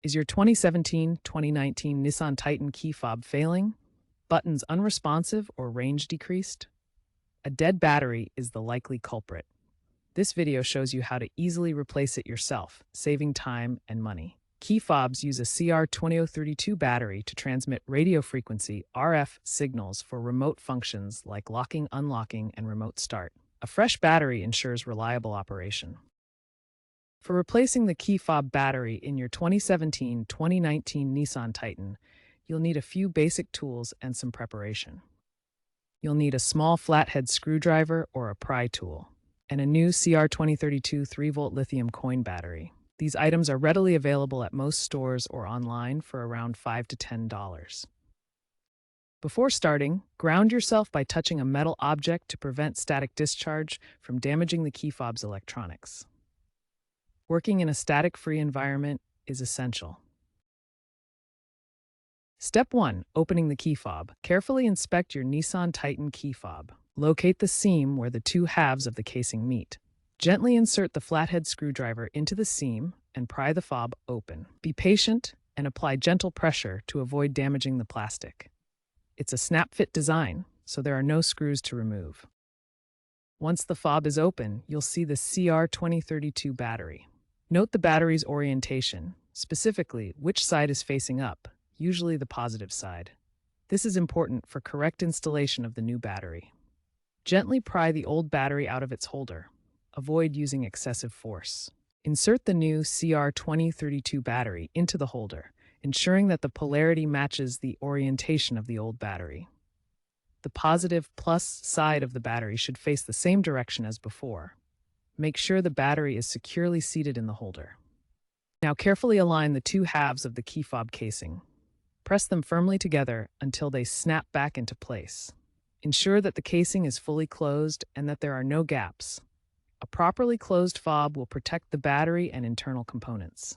Is your 2017-2019 Nissan Titan key fob failing? Buttons unresponsive or range decreased? A dead battery is the likely culprit. This video shows you how to easily replace it yourself, saving time and money. Key fobs use a CR2032 battery to transmit radio frequency RF signals for remote functions like locking, unlocking, and remote start. A fresh battery ensures reliable operation. For replacing the key fob battery in your 2017-2019 Nissan Titan, you'll need a few basic tools and some preparation. You'll need a small flathead screwdriver or a pry tool, and a new CR2032 3-volt lithium coin battery. These items are readily available at most stores or online for around $5 to $10. Before starting, ground yourself by touching a metal object to prevent static discharge from damaging the key fob's electronics. Working in a static-free environment is essential. Step 1. Opening the key fob. Carefully inspect your Nissan Titan key fob. Locate the seam where the two halves of the casing meet. Gently insert the flathead screwdriver into the seam and pry the fob open. Be patient and apply gentle pressure to avoid damaging the plastic. It's a snap-fit design, so there are no screws to remove. Once the fob is open, you'll see the CR2032 battery. Note the battery's orientation, specifically which side is facing up, usually the positive side. This is important for correct installation of the new battery. Gently pry the old battery out of its holder. Avoid using excessive force. Insert the new CR2032 battery into the holder, ensuring that the polarity matches the orientation of the old battery. The positive plus side of the battery should face the same direction as before. Make sure the battery is securely seated in the holder. Now carefully align the two halves of the key fob casing. Press them firmly together until they snap back into place. Ensure that the casing is fully closed and that there are no gaps. A properly closed fob will protect the battery and internal components.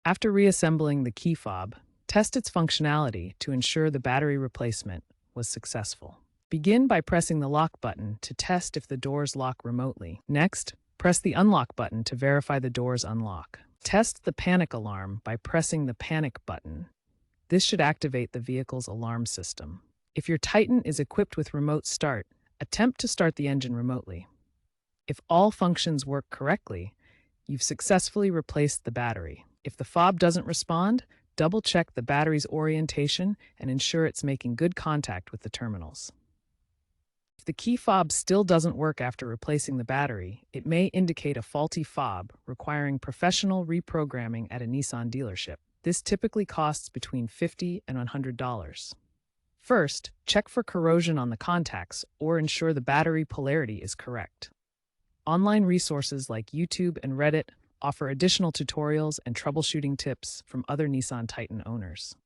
After reassembling the key fob, test its functionality to ensure the battery replacement was successful. Begin by pressing the lock button to test if the doors lock remotely. Next, press the unlock button to verify the doors unlock. Test the panic alarm by pressing the panic button. This should activate the vehicle's alarm system. If your Titan is equipped with remote start, attempt to start the engine remotely. If all functions work correctly, you've successfully replaced the battery. If the fob doesn't respond, double-check the battery's orientation and ensure it's making good contact with the terminals. If the key fob still doesn't work after replacing the battery, it may indicate a faulty fob requiring professional reprogramming at a Nissan dealership. This typically costs between $50 and $100. First, check for corrosion on the contacts or ensure the battery polarity is correct. Online resources like YouTube and Reddit offer additional tutorials and troubleshooting tips from other Nissan Titan owners.